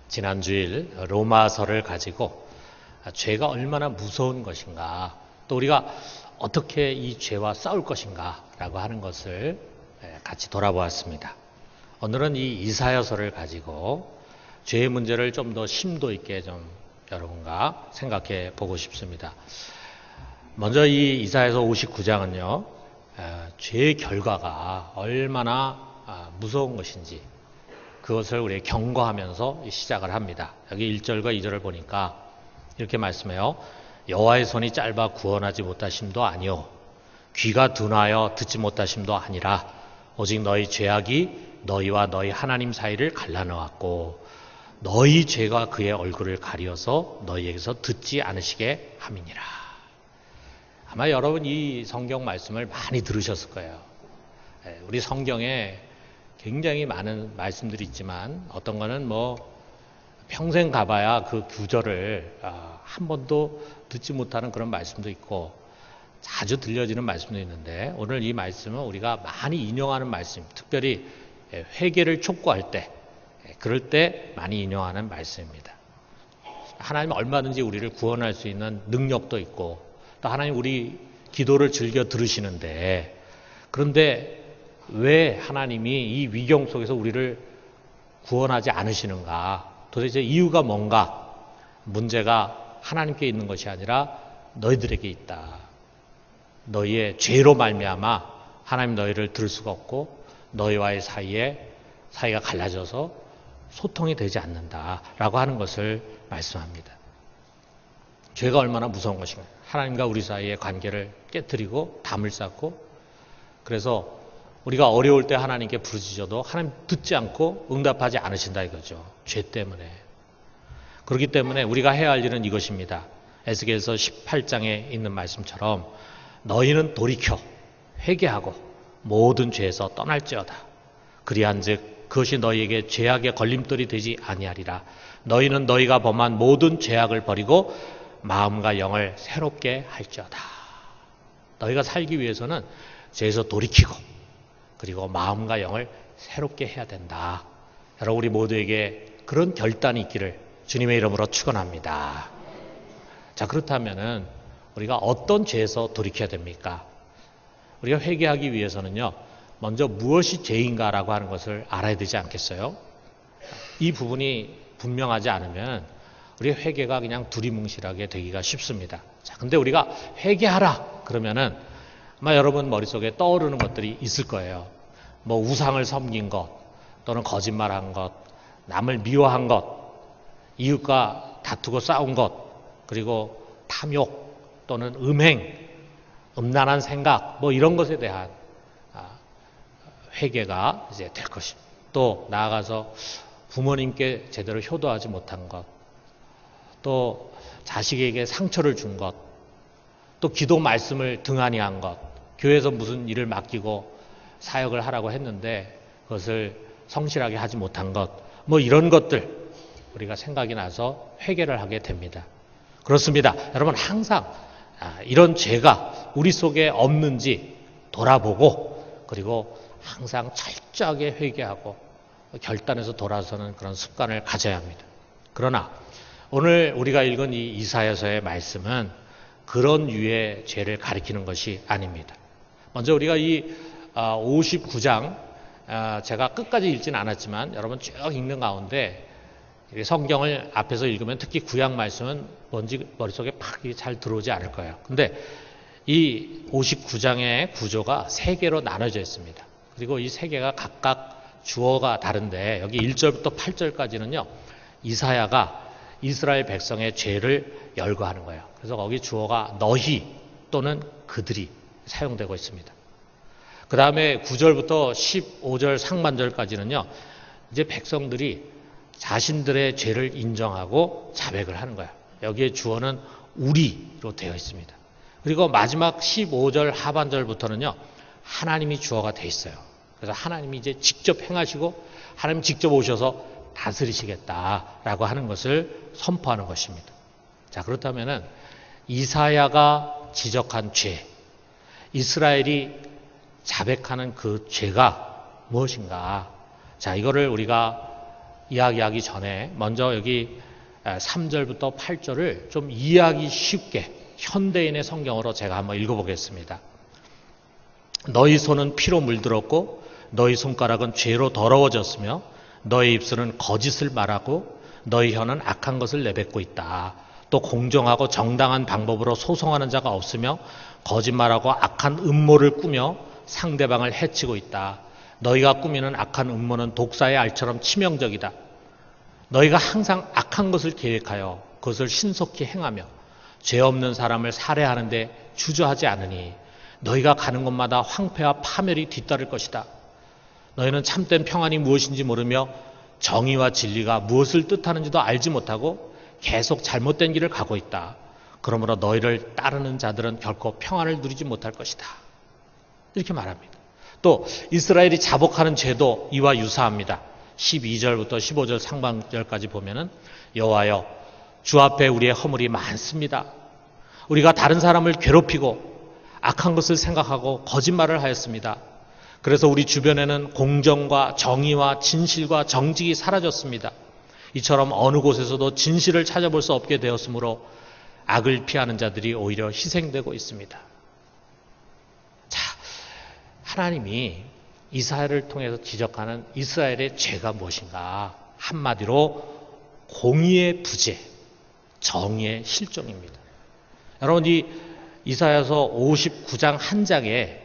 지난 주일 로마서를 가지고 죄가 얼마나 무서운 것인가, 또 우리가 어떻게 이 죄와 싸울 것인가 라고 하는 것을 같이 돌아보았습니다. 오늘은 이 이사야서를 가지고 죄의 문제를 좀 더 심도 있게 좀 여러분과 생각해 보고 싶습니다. 먼저 이 이사야서 59장은요, 죄의 결과가 얼마나 무서운 것인지 그것을 우리 경고하면서 시작을 합니다. 여기 1절과 2절을 보니까 이렇게 말씀해요. 여호와의 손이 짧아 구원하지 못하심도 아니요 귀가 둔하여 듣지 못하심도 아니라 오직 너희 죄악이 너희와 너희 하나님 사이를 갈라놓았고 너희 죄가 그의 얼굴을 가리어서 너희에게서 듣지 않으시게 함이니라. 아마 여러분 이 성경 말씀을 많이 들으셨을 거예요. 우리 성경에 굉장히 많은 말씀들이 있지만 어떤 거는 평생 가봐야 그 구절을 한 번도 듣지 못하는 그런 말씀도 있고 자주 들려지는 말씀도 있는데, 오늘 이 말씀은 우리가 많이 인용하는 말씀, 특별히 회개를 촉구할 때, 그럴 때 많이 인용하는 말씀입니다. 하나님은 얼마든지 우리를 구원할 수 있는 능력도 있고 또 하나님 우리 기도를 즐겨 들으시는데, 그런데 왜 하나님이 이 위경 속에서 우리를 구원하지 않으시는가? 도대체 이유가 뭔가? 문제가 하나님께 있는 것이 아니라 너희들에게 있다. 너희의 죄로 말미암아 하나님 너희를 들을 수가 없고 너희와의 사이가 갈라져서 소통이 되지 않는다라고 하는 것을 말씀합니다. 죄가 얼마나 무서운 것인가? 하나님과 우리 사이의 관계를 깨뜨리고 담을 쌓고, 그래서 우리가 어려울 때 하나님께 부르짖어도 하나님 듣지 않고 응답하지 않으신다 이거죠. 죄 때문에. 그렇기 때문에 우리가 해야 할 일은 이것입니다. 에스겔서 18장에 있는 말씀처럼 너희는 돌이켜 회개하고 모든 죄에서 떠날지어다. 그리한즉 그것이 너희에게 죄악의 걸림돌이 되지 아니하리라. 너희는 너희가 범한 모든 죄악을 버리고 마음과 영을 새롭게 할지어다. 너희가 살기 위해서는 죄에서 돌이키고 그리고 마음과 영을 새롭게 해야 된다. 여러분, 우리 모두에게 그런 결단이 있기를 주님의 이름으로 축원합니다. 자, 그렇다면은 우리가 어떤 죄에서 돌이켜야 됩니까? 우리가 회개하기 위해서는요, 먼저 무엇이 죄인가라고 하는 것을 알아야 되지 않겠어요? 이 부분이 분명하지 않으면 우리의 회개가 그냥 두리뭉실하게 되기가 쉽습니다. 자, 근데 우리가 회개하라 그러면은 아마 여러분 머릿속에 떠오르는 것들이 있을 거예요. 우상을 섬긴 것, 또는 거짓말한 것, 남을 미워한 것, 이웃과 다투고 싸운 것, 그리고 탐욕 또는 음행, 음란한 생각, 이런 것에 대한 회개가 이제 될 것입니다. 또 나아가서 부모님께 제대로 효도하지 못한 것, 또 자식에게 상처를 준 것, 또 기도 말씀을 등한히 한 것, 교회에서 무슨 일을 맡기고 사역을 하라고 했는데 그것을 성실하게 하지 못한 것, 이런 것들 우리가 생각이 나서 회개를 하게 됩니다. 그렇습니다. 여러분, 항상 이런 죄가 우리 속에 없는지 돌아보고 그리고 항상 철저하게 회개하고 결단해서 돌아서는 그런 습관을 가져야 합니다. 그러나 오늘 우리가 읽은 이 이사야서의 말씀은 그런 유의 죄를 가리키는 것이 아닙니다. 먼저 우리가 이 59장 제가 끝까지 읽지는 않았지만 여러분 쭉 읽는 가운데 성경을 앞에서 읽으면 특히 구약 말씀은 뭔지 머릿속에 팍 잘 들어오지 않을 거예요. 근데 이 59장의 구조가 세 개로 나눠져 있습니다. 그리고 이 세 개가 각각 주어가 다른데 여기 1절부터 8절까지는요, 이사야가 이스라엘 백성의 죄를 열거하는 거예요. 그래서 거기 주어가 너희 또는 그들이 사용되고 있습니다. 그 다음에 9절부터 15절 상반절까지는요, 이제 백성들이 자신들의 죄를 인정하고 자백을 하는 거예요. 여기에 주어는 우리로 되어 있습니다. 그리고 마지막 15절 하반절부터는요, 하나님이 주어가 되어 있어요. 그래서 하나님이 이제 직접 행하시고 하나님 직접 오셔서 다스리시겠다라고 하는 것을 선포하는 것입니다. 자, 그렇다면은 이사야가 지적한 죄, 이스라엘이 자백하는 그 죄가 무엇인가? 자, 이거를 우리가 이야기하기 전에 먼저 여기 3절부터 8절을 좀 이해하기 쉽게 현대인의 성경으로 제가 한번 읽어보겠습니다. 너희 손은 피로 물들었고 너희 손가락은 죄로 더러워졌으며 너희 입술은 거짓을 말하고 너희 혀는 악한 것을 내뱉고 있다. 또 공정하고 정당한 방법으로 소송하는 자가 없으며 거짓말하고 악한 음모를 꾸며 상대방을 해치고 있다. 너희가 꾸미는 악한 음모는 독사의 알처럼 치명적이다. 너희가 항상 악한 것을 계획하여 그것을 신속히 행하며 죄 없는 사람을 살해하는데 주저하지 않으니 너희가 가는 곳마다 황폐와 파멸이 뒤따를 것이다. 너희는 참된 평안이 무엇인지 모르며 정의와 진리가 무엇을 뜻하는지도 알지 못하고 계속 잘못된 길을 가고 있다. 그러므로 너희를 따르는 자들은 결코 평안을 누리지 못할 것이다. 이렇게 말합니다. 또 이스라엘이 자복하는 죄도 이와 유사합니다. 12절부터 15절 상반절까지 보면은 여호와여 주 앞에 우리의 허물이 많습니다. 우리가 다른 사람을 괴롭히고 악한 것을 생각하고 거짓말을 하였습니다. 그래서 우리 주변에는 공정과 정의와 진실과 정직이 사라졌습니다. 이처럼 어느 곳에서도 진실을 찾아볼 수 없게 되었으므로 악을 피하는 자들이 오히려 희생되고 있습니다. 자, 하나님이 이스라엘을 통해서 지적하는 이스라엘의 죄가 무엇인가? 한마디로 공의의 부재, 정의의 실종입니다. 여러분, 이 이사야서 59장 한 장에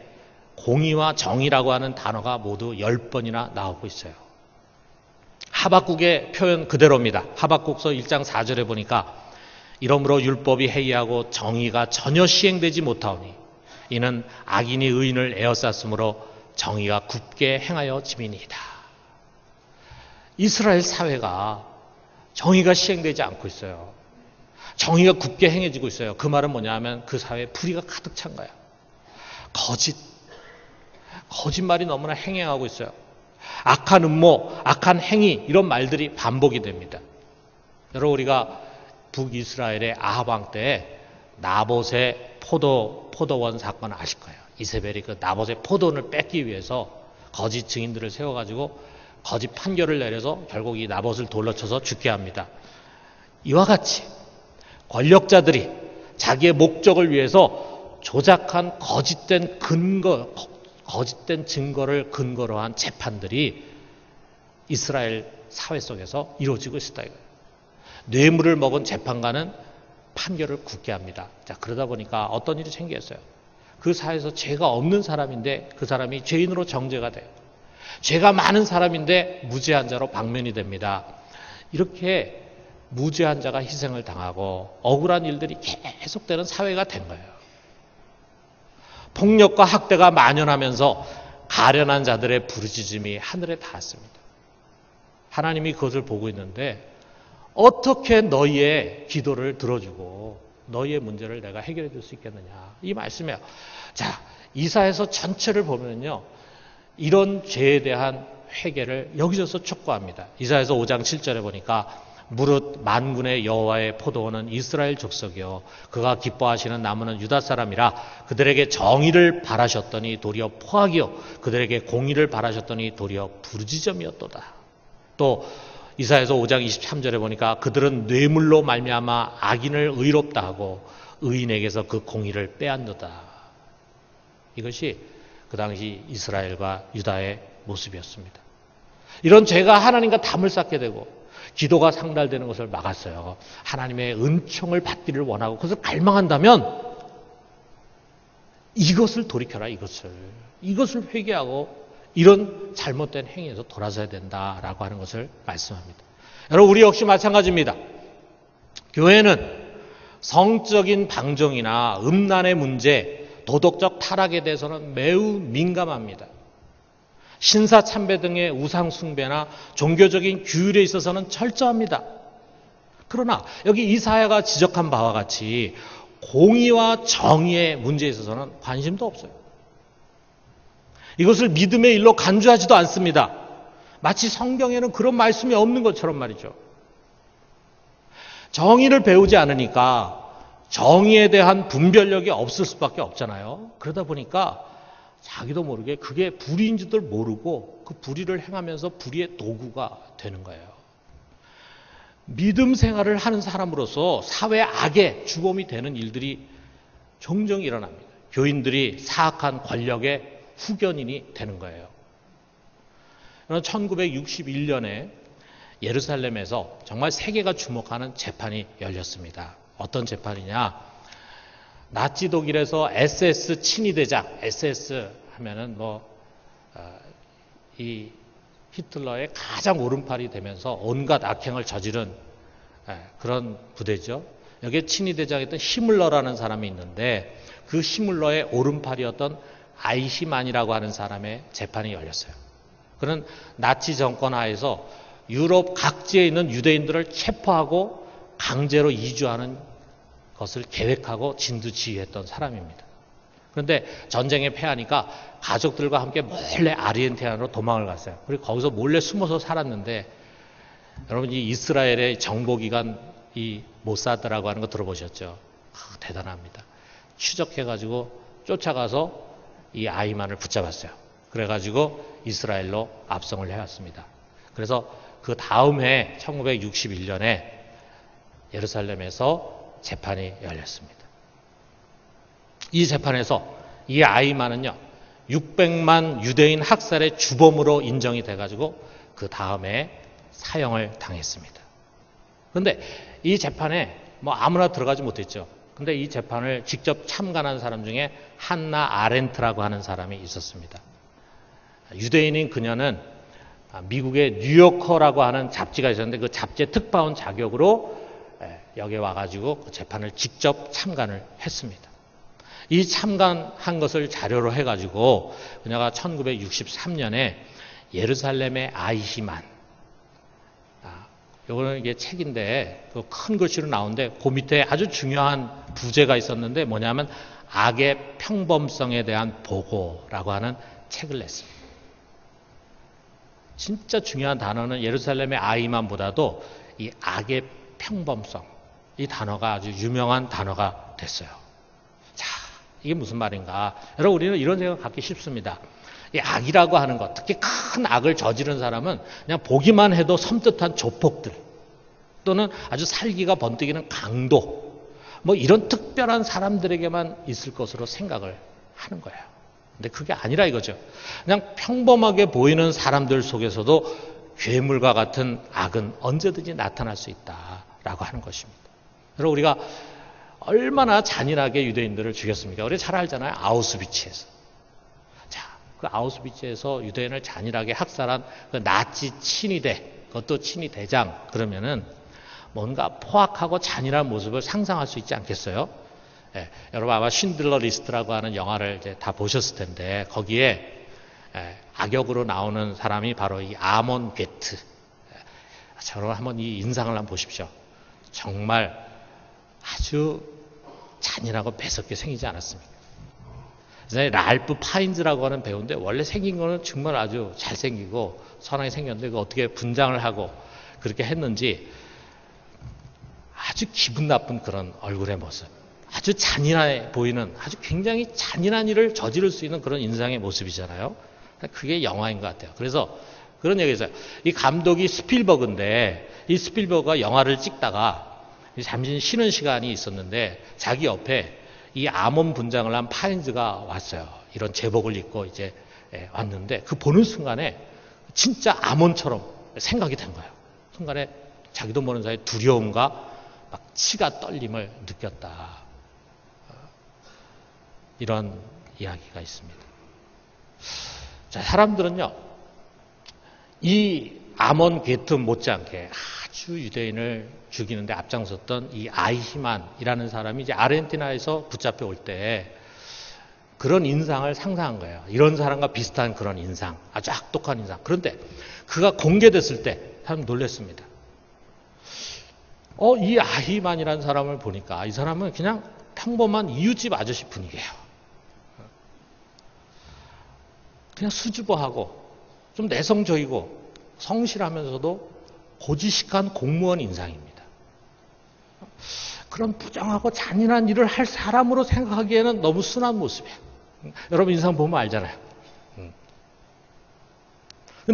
공의와 정의라고 하는 단어가 모두 10번이나 나오고 있어요. 하박국의 표현 그대로입니다. 하박국서 1장 4절에 보니까 이러므로 율법이 해이하고 정의가 전혀 시행되지 못하오니 이는 악인이 의인을 에워쌌으므로 정의가 굽게 행하여 지민이다. 이스라엘 사회가 정의가 시행되지 않고 있어요. 정의가 굽게 행해지고 있어요. 그 말은 뭐냐 하면 그 사회에 불의가 가득 찬 거야. 거짓말이 너무나 행행하고 있어요. 악한 음모, 악한 행위 이런 말들이 반복이 됩니다. 여러분 우리가 북이스라엘의 아합 왕 때 나봇의 포도원 사건 아실 거예요. 이세벨이 그 나봇의 포도원을 뺏기 위해서 거짓 증인들을 세워가지고 거짓 판결을 내려서 결국 이 나봇을 돌려 쳐서 죽게 합니다. 이와 같이 권력자들이 자기의 목적을 위해서 조작한 거짓된 증거를 근거로 한 재판들이 이스라엘 사회 속에서 이루어지고 있었다 이거예요. 뇌물을 먹은 재판관은 판결을 굳게 합니다. 자, 그러다 보니까 어떤 일이 생겼어요. 그 사회에서 죄가 없는 사람인데 그 사람이 죄인으로 정죄가 돼요. 죄가 많은 사람인데 무죄한 자로 방면이 됩니다. 이렇게 무죄한 자가 희생을 당하고 억울한 일들이 계속되는 사회가 된 거예요. 폭력과 학대가 만연하면서 가련한 자들의 부르짖음이 하늘에 닿았습니다. 하나님이 그것을 보고 있는데 어떻게 너희의 기도를 들어주고 너희의 문제를 내가 해결해 줄 수 있겠느냐. 이 말씀이에요. 자, 이사야서 전체를 보면요. 이런 죄에 대한 회개를 여기저기서 촉구합니다. 이사야서 5장 7절에 보니까 무릇 만군의 여호와의 포도원은 이스라엘 족속이요 그가 기뻐하시는 나무는 유다 사람이라 그들에게 정의를 바라셨더니 도리어 포악이요 그들에게 공의를 바라셨더니 도리어 부르짖음이었도다. 또 이사야서 5장 23절에 보니까 그들은 뇌물로 말미암아 악인을 의롭다 하고 의인에게서 그 공의를 빼앗는다. 이것이 그 당시 이스라엘과 유다의 모습이었습니다. 이런 죄가 하나님과 담을 쌓게 되고 기도가 상달되는 것을 막았어요. 하나님의 은총을 받기를 원하고 그것을 갈망한다면 이것을 돌이켜라. 이것을 회개하고 이런 잘못된 행위에서 돌아서야 된다라고 하는 것을 말씀합니다. 여러분 우리 역시 마찬가지입니다. 교회는 성적인 방종이나 음란의 문제, 도덕적 타락에 대해서는 매우 민감합니다. 신사 참배 등의 우상 숭배나 종교적인 규율에 있어서는 철저합니다. 그러나 여기 이사야가 지적한 바와 같이 공의와 정의의 문제에 있어서는 관심도 없어요. 이것을 믿음의 일로 간주하지도 않습니다. 마치 성경에는 그런 말씀이 없는 것처럼 말이죠. 정의를 배우지 않으니까 정의에 대한 분별력이 없을 수밖에 없잖아요. 그러다 보니까 자기도 모르게 그게 불의인 줄도 모르고 그 불의를 행하면서 불의의 도구가 되는 거예요. 믿음 생활을 하는 사람으로서 사회 악의 주범이 되는 일들이 종종 일어납니다. 교인들이 사악한 권력의 후견인이 되는 거예요. 1961년에 예루살렘에서 정말 세계가 주목하는 재판이 열렸습니다. 어떤 재판이냐? 나치 독일에서 SS 친위대장, SS 하면은 이 히틀러의 가장 오른팔이 되면서 온갖 악행을 저지른 그런 부대죠. 여기에 친위대장이었던 히물러라는 사람이 있는데 그 히물러의 오른팔이었던 아이히만이라고 하는 사람의 재판이 열렸어요. 그는 나치 정권 하에서 유럽 각지에 있는 유대인들을 체포하고 강제로 이주하는 것을 계획하고 진두지휘했던 사람입니다. 그런데 전쟁에 패하니까 가족들과 함께 몰래 아르헨티나로 도망을 갔어요. 그리고 거기서 몰래 숨어서 살았는데 여러분 이 이스라엘의 정보기관 이 모사드라고 하는 거 들어보셨죠? 대단합니다. 추적해가지고 쫓아가서 이 아이만을 붙잡았어요. 그래가지고 이스라엘로 압송을 해왔습니다. 그래서 그 다음 해 1961년에 예루살렘에서 재판이 열렸습니다. 이 재판에서 이 아이만은요 600만 유대인 학살의 주범으로 인정이 돼가지고 그 다음에 사형을 당했습니다. 그런데 이 재판에 아무나 들어가지 못했죠. 근데 이 재판을 직접 참관한 사람 중에 한나 아렌트라고 하는 사람이 있었습니다. 유대인인 그녀는 미국의 뉴요커라고 하는 잡지가 있었는데 그 잡지의 특파원 자격으로 여기에 와가지고 그 재판을 직접 참관을 했습니다. 이 참관한 것을 자료로 해가지고 그녀가 1963년에 예루살렘의 아이히만, 요거는 이게 책인데 그 큰 글씨로 나오는데 그 밑에 아주 중요한 부제가 있었는데 뭐냐면 악의 평범성에 대한 보고라고 하는 책을 냈습니다. 진짜 중요한 단어는 예루살렘의 아이만보다도 이 악의 평범성, 이 단어가 아주 유명한 단어가 됐어요. 자, 이게 무슨 말인가? 여러분 우리는 이런 생각 갖기 쉽습니다. 이 악이라고 하는 것, 특히 큰 악을 저지른 사람은 그냥 보기만 해도 섬뜩한 조폭들 또는 아주 살기가 번뜩이는 강도 이런 특별한 사람들에게만 있을 것으로 생각을 하는 거예요. 근데 그게 아니라 이거죠. 그냥 평범하게 보이는 사람들 속에서도 괴물과 같은 악은 언제든지 나타날 수 있다라고 하는 것입니다. 여러분 우리가 얼마나 잔인하게 유대인들을 죽였습니까? 우리 잘 알잖아요. 아우슈비츠에서. 자, 그 아우슈비츠에서 유대인을 잔인하게 학살한 그 나치 친위대, 그것도 친위대장 그러면은 뭔가 포악하고 잔인한 모습을 상상할 수 있지 않겠어요? 예, 여러분 아마 쉰들러 리스트라고 하는 영화를 이제 다 보셨을 텐데 거기에 악역으로 나오는 사람이 바로 이 아몬 게트. 자, 여러분 한번 이 인상을 한번 보십시오. 정말 아주 잔인하고 매섭게 생기지 않았습니까? 랄프 파인즈라고 하는 배우인데 원래 생긴 거는 정말 아주 잘생기고 선하게 생겼는데 그 어떻게 분장을 하고 그렇게 했는지 아주 기분 나쁜 그런 얼굴의 모습, 아주 잔인해 보이는 아주 굉장히 잔인한 일을 저지를 수 있는 그런 인상의 모습이잖아요. 그게 영화인 것 같아요. 그래서 그런 얘기 있어요. 이 감독이 스필버그인데 이 스필버그가 영화를 찍다가 잠시 쉬는 시간이 있었는데 자기 옆에 이 아몬 분장을 한 파인즈가 왔어요. 이런 제복을 입고 이제 왔는데 그 보는 순간에 진짜 아몬처럼 생각이 된 거예요. 순간에 자기도 모르는 사이에 두려움과 막 치가 떨림을 느꼈다. 이런 이야기가 있습니다. 자, 사람들은요, 이 아몬 게트 못지않게 아주 유대인을 죽이는데 앞장섰던 이 아이히만이라는 사람이 이제 아르헨티나에서 붙잡혀 올 때 그런 인상을 상상한 거예요. 이런 사람과 비슷한 그런 인상, 아주 악독한 인상. 그런데 그가 공개됐을 때 사람 놀랐습니다. 이 아히만이라는 사람을 보니까 이 사람은 그냥 평범한 이웃집 아저씨 분위기예요. 그냥 수줍어하고 좀 내성적이고 성실하면서도 고지식한 공무원 인상입니다. 그런 부정하고 잔인한 일을 할 사람으로 생각하기에는 너무 순한 모습이에요. 여러분 인상 보면 알잖아요.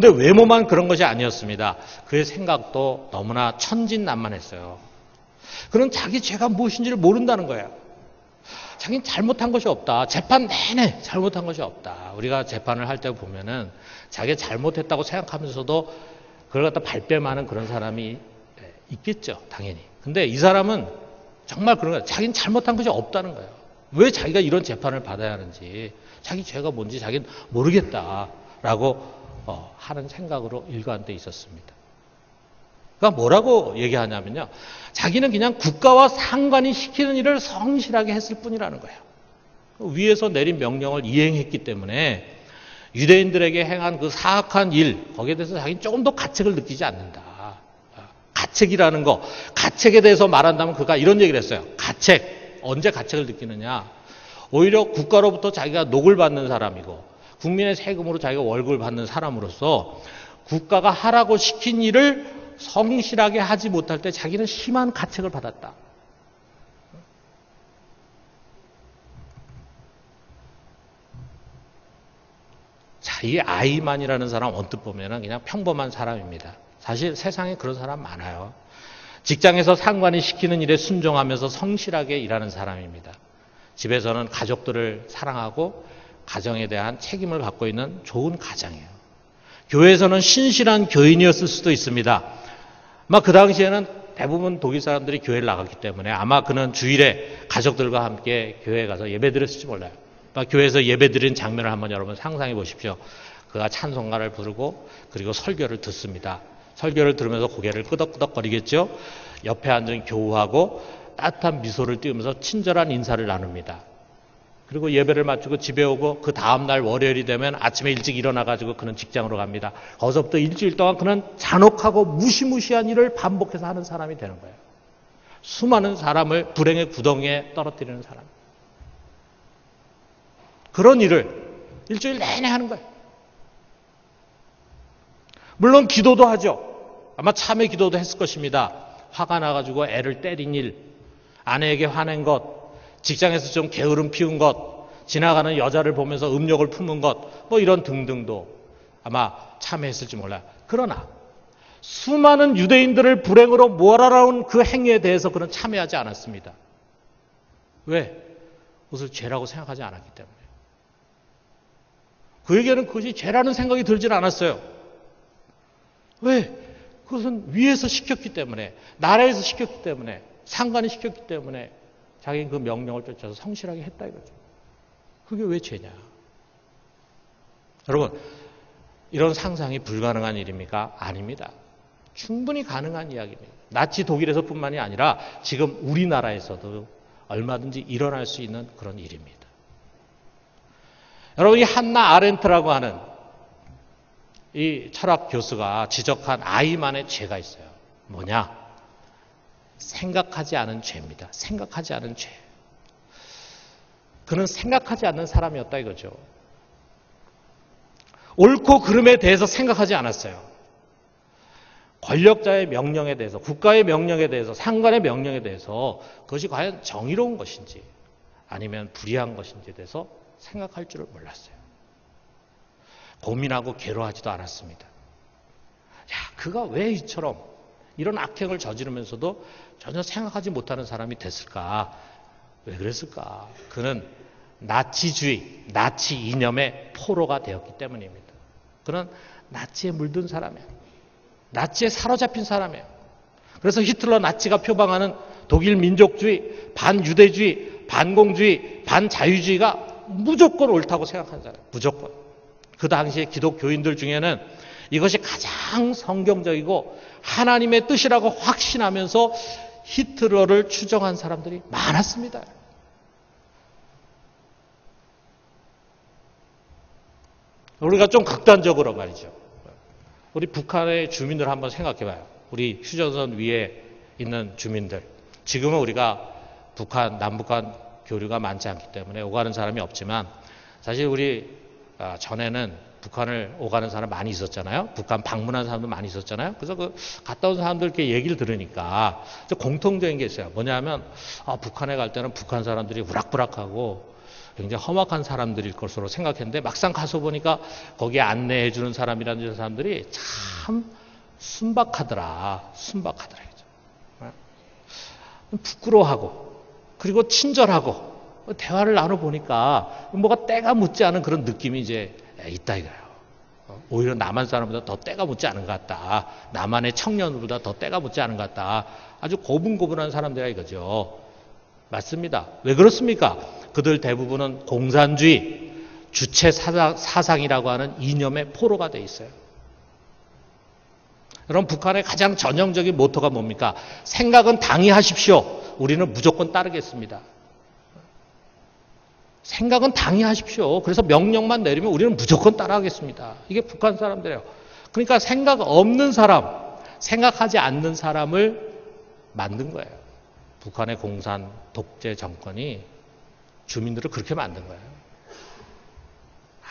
근데 외모만 그런 것이 아니었습니다. 그의 생각도 너무나 천진난만했어요. 그는 자기 죄가 무엇인지를 모른다는 거예요. 자기는 잘못한 것이 없다. 재판 내내 잘못한 것이 없다. 우리가 재판을 할 때 보면은 자기가 잘못했다고 생각하면서도 그걸 갖다 발뺌하는 그런 사람이 있겠죠. 당연히. 근데 이 사람은 정말 그런 거예요. 자기는 잘못한 것이 없다는 거예요. 왜 자기가 이런 재판을 받아야 하는지, 자기 죄가 뭔지 자기는 모르겠다라고 하는 생각으로 일관돼 있었습니다. 그러니까 뭐라고 얘기하냐면요. 자기는 그냥 국가와 상관이 시키는 일을 성실하게 했을 뿐이라는 거예요. 위에서 내린 명령을 이행했기 때문에 유대인들에게 행한 그 사악한 일, 거기에 대해서 자기는 조금 더 가책을 느끼지 않는다. 가책이라는 거, 가책에 대해서 말한다면 그가 이런 얘기를 했어요. 가책, 언제 가책을 느끼느냐. 오히려 국가로부터 자기가 녹을 받는 사람이고 국민의 세금으로 자기가 월급을 받는 사람으로서 국가가 하라고 시킨 일을 성실하게 하지 못할 때 자기는 심한 가책을 받았다. 자, 이 아이만이라는 사람 언뜻 보면 그냥 평범한 사람입니다. 사실 세상에 그런 사람 많아요. 직장에서 상관이 시키는 일에 순종하면서 성실하게 일하는 사람입니다. 집에서는 가족들을 사랑하고 가정에 대한 책임을 갖고 있는 좋은 가장이에요. 교회에서는 신실한 교인이었을 수도 있습니다. 아마 그 당시에는 대부분 독일 사람들이 교회를 나갔기 때문에 아마 그는 주일에 가족들과 함께 교회에 가서 예배드렸을지 몰라요. 교회에서 예배드린 장면을 한번 여러분 상상해 보십시오. 그가 찬송가를 부르고 그리고 설교를 듣습니다. 설교를 들으면서 고개를 끄덕끄덕거리겠죠. 옆에 앉은 교우하고 따뜻한 미소를 띄우면서 친절한 인사를 나눕니다. 그리고 예배를 마치고 집에 오고 그 다음날 월요일이 되면 아침에 일찍 일어나가지고 그는 직장으로 갑니다. 거기서부터 일주일 동안 그는 잔혹하고 무시무시한 일을 반복해서 하는 사람이 되는 거예요. 수많은 사람을 불행의 구덩이에 떨어뜨리는 사람. 그런 일을 일주일 내내 하는 거예요. 물론 기도도 하죠. 아마 참회 기도도 했을 것입니다. 화가 나가지고 애를 때린 일, 아내에게 화낸 것, 직장에서 좀 게으름 피운 것, 지나가는 여자를 보면서 음욕을 품은 것, 뭐 이런 등등도 아마 참회했을지 몰라요. 그러나 수많은 유대인들을 불행으로 몰아라온 그 행위에 대해서 그는 참회하지 않았습니다. 왜? 그것을 죄라고 생각하지 않았기 때문에. 그에게는 그것이 죄라는 생각이 들질 않았어요. 왜? 그것은 위에서 시켰기 때문에, 나라에서 시켰기 때문에, 상관이 시켰기 때문에 자기는 그 명령을 쫓아서 성실하게 했다 이거죠. 그게 왜 죄냐? 여러분, 이런 상상이 불가능한 일입니까? 아닙니다. 충분히 가능한 이야기입니다. 나치 독일에서뿐만이 아니라 지금 우리나라에서도 얼마든지 일어날 수 있는 그런 일입니다. 여러분, 이 한나 아렌트라고 하는 이 철학 교수가 지적한 아이만의 죄가 있어요. 뭐냐? 생각하지 않은 죄입니다. 생각하지 않은 죄. 그는 생각하지 않는 사람이었다 이거죠. 옳고 그름에 대해서 생각하지 않았어요. 권력자의 명령에 대해서, 국가의 명령에 대해서, 상관의 명령에 대해서 그것이 과연 정의로운 것인지 아니면 불의한 것인지에 대해서 생각할 줄을 몰랐어요. 고민하고 괴로워하지도 않았습니다. 야, 그가 왜 이처럼 이런 악행을 저지르면서도 전혀 생각하지 못하는 사람이 됐을까? 왜 그랬을까? 그는 나치주의, 나치 이념의 포로가 되었기 때문입니다. 그는 나치에 물든 사람이에요. 나치에 사로잡힌 사람이에요. 그래서 히틀러 나치가 표방하는 독일 민족주의, 반유대주의, 반공주의, 반자유주의가 무조건 옳다고 생각하는 사람이에요. 무조건. 그 당시에 기독교인들 중에는 이것이 가장 성경적이고 하나님의 뜻이라고 확신하면서 히틀러를 추종한 사람들이 많았습니다. 우리가 좀 극단적으로 말이죠. 우리 북한의 주민들 한번 생각해봐요. 우리 휴전선 위에 있는 주민들. 지금은 우리가 북한, 남북한 교류가 많지 않기 때문에 오가는 사람이 없지만 사실 우리 전에는 북한을 오가는 사람 많이 있었잖아요. 북한 방문한 사람도 많이 있었잖아요. 그래서 그 갔다 온 사람들께 얘기를 들으니까 공통적인 게 있어요. 뭐냐면 북한에 갈 때는 북한 사람들이 우락부락하고 굉장히 험악한 사람들일 것으로 생각했는데 막상 가서 보니까 거기에 안내해 주는 사람이라는 사람들이 참 순박하더라. 부끄러워하고 그리고 친절하고 대화를 나눠보니까 뭐가 때가 묻지 않은 그런 느낌이 이제 있다 이거예요. 오히려 남한 사람보다 더 때가 묻지 않은 것 같다. 남한의 청년보다 더 때가 묻지 않은 것 같다. 아주 고분고분한 사람들이라 이거죠. 맞습니다. 왜 그렇습니까? 그들 대부분은 공산주의, 주체 사상이라고 하는 이념의 포로가 돼 있어요. 그럼 북한의 가장 전형적인 모토가 뭡니까? 생각은 당히 하십시오. 우리는 무조건 따르겠습니다. 생각은 당히 하십시오. 그래서 명령만 내리면 우리는 무조건 따라하겠습니다. 이게 북한 사람들이에요. 그러니까 생각 없는 사람, 생각하지 않는 사람을 만든 거예요. 북한의 공산 독재 정권이 주민들을 그렇게 만든 거예요.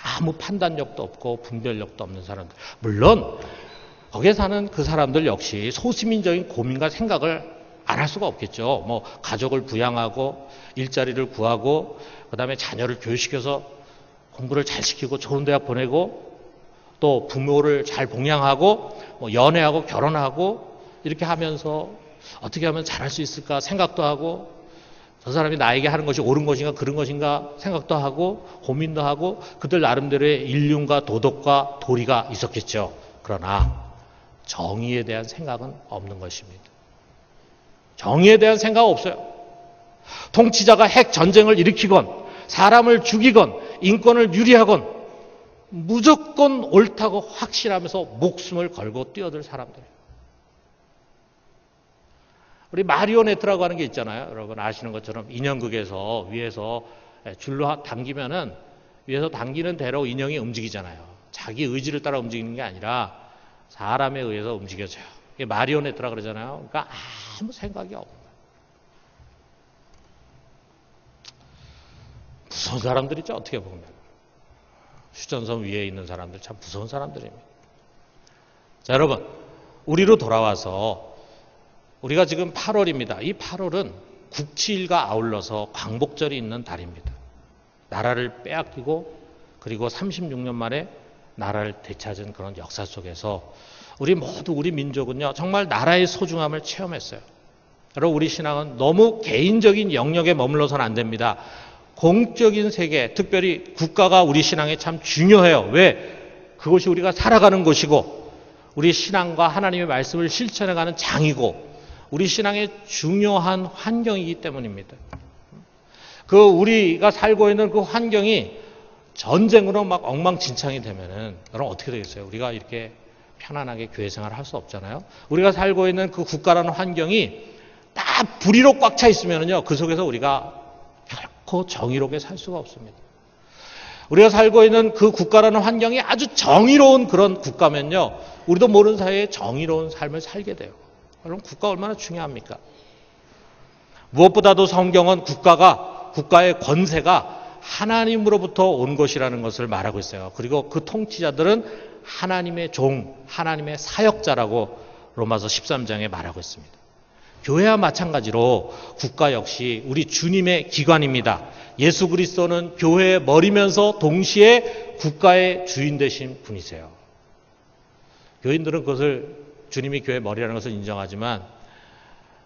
아무 판단력도 없고 분별력도 없는 사람들. 물론 거기에 사는 그 사람들 역시 소시민적인 고민과 생각을 안 할 수가 없겠죠. 뭐 가족을 부양하고 일자리를 구하고 그다음에 자녀를 교육시켜서 공부를 잘 시키고 좋은 대학 보내고 또 부모를 잘 봉양하고 뭐 연애하고 결혼하고 이렇게 하면서 어떻게 하면 잘할 수 있을까 생각도 하고 저 사람이 나에게 하는 것이 옳은 것인가 그런 것인가 생각도 하고 고민도 하고 그들 나름대로의 인륜과 도덕과 도리가 있었겠죠. 그러나 정의에 대한 생각은 없는 것입니다. 정의에 대한 생각 없어요. 통치자가 핵 전쟁을 일으키건 사람을 죽이건 인권을 유리하건 무조건 옳다고 확신하면서 목숨을 걸고 뛰어들 사람들이에요. 우리 마리오네트라고 하는 게 있잖아요. 여러분 아시는 것처럼 인형극에서 위에서 줄로 당기면은 위에서 당기는 대로 인형이 움직이잖아요. 자기 의지를 따라 움직이는 게 아니라 사람에 의해서 움직여져요. 이게 마리오네트라 그러잖아요. 그러니까 아무 생각이 없는 거예요. 무서운 사람들이죠. 어떻게 보면. 휴전선 위에 있는 사람들 참 무서운 사람들입니다. 자, 여러분 우리로 돌아와서 우리가 지금 8월입니다. 이 8월은 국치일과 아울러서 광복절이 있는 달입니다. 나라를 빼앗기고 그리고 36년 만에 나라를 되찾은 그런 역사 속에서 우리 모두 우리 민족은요 정말 나라의 소중함을 체험했어요. 여러분 우리 신앙은 너무 개인적인 영역에 머물러서는 안 됩니다. 공적인 세계, 특별히 국가가 우리 신앙에 참 중요해요. 왜? 그것이 우리가 살아가는 곳이고 우리 신앙과 하나님의 말씀을 실천해가는 장이고 우리 신앙의 중요한 환경이기 때문입니다. 그 우리가 살고 있는 그 환경이 전쟁으로 막 엉망진창이 되면은 그럼 어떻게 되겠어요? 우리가 이렇게 편안하게 교회 생활을 할 수 없잖아요. 우리가 살고 있는 그 국가라는 환경이 다 불의로 꽉 차 있으면은요 그 속에서 우리가 결코 정의롭게 살 수가 없습니다. 우리가 살고 있는 그 국가라는 환경이 아주 정의로운 그런 국가면요 우리도 모르는 사이에 정의로운 삶을 살게 돼요. 그럼 국가 얼마나 중요합니까? 무엇보다도 성경은 국가의 권세가 하나님으로부터 온 것이라는 것을 말하고 있어요. 그리고 그 통치자들은 하나님의 종, 하나님의 사역자라고 로마서 13장에 말하고 있습니다. 교회와 마찬가지로 국가 역시 우리 주님의 기관입니다. 예수 그리스도는 교회의 머리면서 동시에 국가의 주인 되신 분이세요. 교인들은 그것을 주님이 교회의 머리라는 것을 인정하지만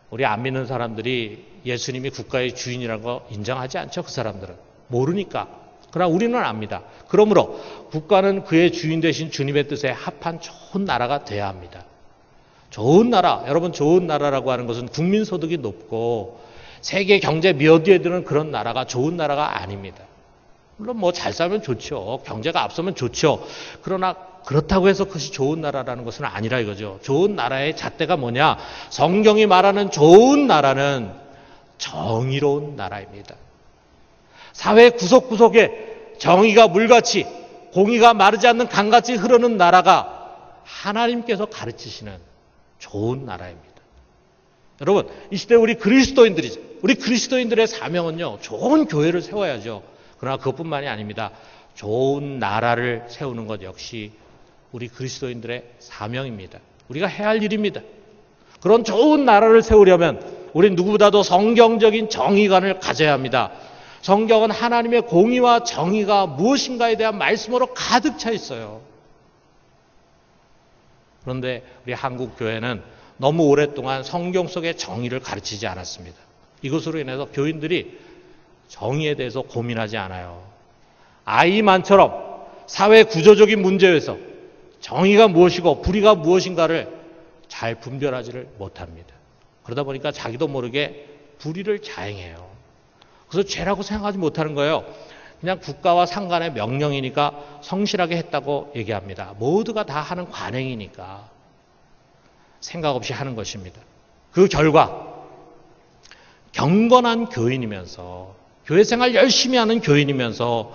우리 안 믿는 사람들이 예수님이 국가의 주인이라는 거 인정하지 않죠. 그 사람들은. 모르니까. 그러나 우리는 압니다. 그러므로 국가는 그의 주인 되신 주님의 뜻에 합한 좋은 나라가 돼야 합니다. 좋은 나라, 여러분 좋은 나라라고 하는 것은 국민소득이 높고 세계 경제 몇 위에 드는 그런 나라가 좋은 나라가 아닙니다. 물론 뭐 잘 살면 좋죠. 경제가 앞서면 좋죠. 그러나 그렇다고 해서 그것이 좋은 나라라는 것은 아니라 이거죠. 좋은 나라의 잣대가 뭐냐? 성경이 말하는 좋은 나라는 정의로운 나라입니다. 사회 구석구석에 정의가 물같이 공의가 마르지 않는 강같이 흐르는 나라가 하나님께서 가르치시는 좋은 나라입니다. 여러분 이 시대 우리 그리스도인들의 사명은요 좋은 교회를 세워야죠. 그러나 그것뿐만이 아닙니다. 좋은 나라를 세우는 것 역시 우리 그리스도인들의 사명입니다. 우리가 해야 할 일입니다. 그런 좋은 나라를 세우려면 우리 누구보다도 성경적인 정의관을 가져야 합니다. 성경은 하나님의 공의와 정의가 무엇인가에 대한 말씀으로 가득 차 있어요. 그런데 우리 한국 교회는 너무 오랫동안 성경 속의 정의를 가르치지 않았습니다. 이것으로 인해서 교인들이 정의에 대해서 고민하지 않아요. 아이만처럼 사회 구조적인 문제에서 정의가 무엇이고 불의가 무엇인가를 잘 분별하지를 못합니다. 그러다 보니까 자기도 모르게 불의를 자행해요. 그래서 죄라고 생각하지 못하는 거예요. 그냥 국가와 상관의 명령이니까 성실하게 했다고 얘기합니다. 모두가 다 하는 관행이니까 생각 없이 하는 것입니다. 그 결과 경건한 교인이면서 교회 생활 열심히 하는 교인이면서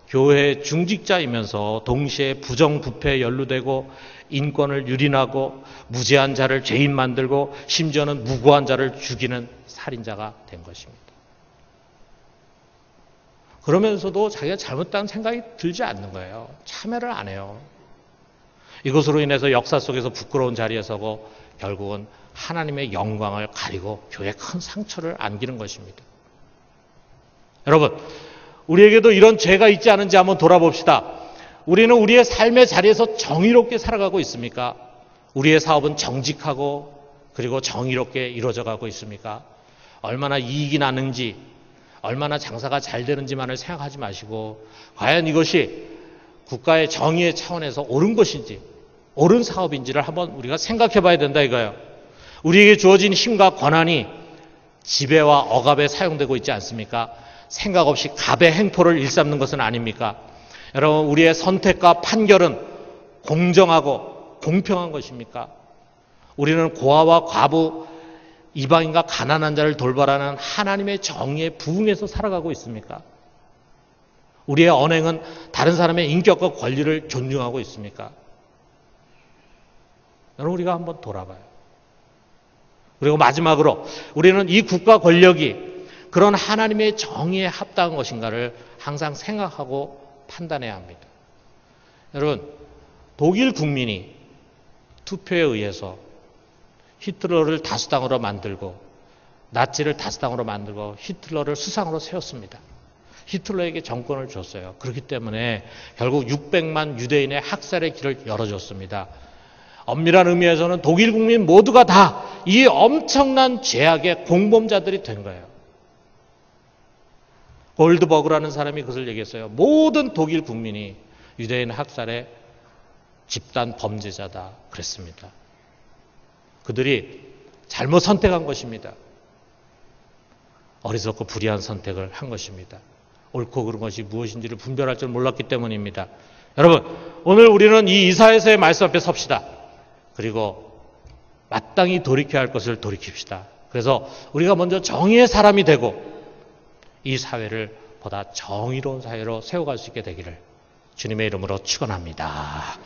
교회 중직자이면서 동시에 부정부패에 연루되고 인권을 유린하고 무죄한 자를 죄인 만들고 심지어는 무고한 자를 죽이는 살인자가 된 것입니다. 그러면서도 자기가 잘못했다는 생각이 들지 않는 거예요. 참여를 안 해요. 이것으로 인해서 역사 속에서 부끄러운 자리에 서고 결국은 하나님의 영광을 가리고 교회에 큰 상처를 안기는 것입니다. 여러분, 우리에게도 이런 죄가 있지 않은지 한번 돌아봅시다. 우리는 우리의 삶의 자리에서 정의롭게 살아가고 있습니까? 우리의 사업은 정직하고 그리고 정의롭게 이루어져 가고 있습니까? 얼마나 이익이 나는지, 얼마나 장사가 잘 되는지만을 생각하지 마시고 과연 이것이 국가의 정의의 차원에서 옳은 것인지, 옳은 사업인지를 한번 우리가 생각해 봐야 된다 이거예요. 우리에게 주어진 힘과 권한이 지배와 억압에 사용되고 있지 않습니까? 생각 없이 갑의 행포를 일삼는 것은 아닙니까? 여러분, 우리의 선택과 판결은 공정하고 공평한 것입니까? 우리는 고아와 과부, 이방인과 가난한 자를 돌보라는 하나님의 정의에 부응해서 살아가고 있습니까? 우리의 언행은 다른 사람의 인격과 권리를 존중하고 있습니까? 여러분, 우리가 한번 돌아봐요. 그리고 마지막으로 우리는 이 국가 권력이 그런 하나님의 정의에 합당한 것인가를 항상 생각하고 판단해야 합니다. 여러분, 독일 국민이 투표에 의해서 히틀러를 다수당으로 만들고 나치를 다수당으로 만들고 히틀러를 수상으로 세웠습니다. 히틀러에게 정권을 줬어요. 그렇기 때문에 결국 600만 유대인의 학살의 길을 열어줬습니다. 엄밀한 의미에서는 독일 국민 모두가 다 이 엄청난 죄악의 공범자들이 된 거예요. 골드버그라는 사람이 그것을 얘기했어요. 모든 독일 국민이 유대인 학살의 집단 범죄자다 그랬습니다. 그들이 잘못 선택한 것입니다. 어리석고 불의한 선택을 한 것입니다. 옳고 그른 것이 무엇인지를 분별할 줄 몰랐기 때문입니다. 여러분, 오늘 우리는 이 이사야서의 말씀 앞에 섭시다. 그리고 마땅히 돌이켜야 할 것을 돌이킵시다. 그래서 우리가 먼저 정의의 사람이 되고 이 사회를 보다 정의로운 사회로 세워갈 수 있게 되기를 주님의 이름으로 축원합니다.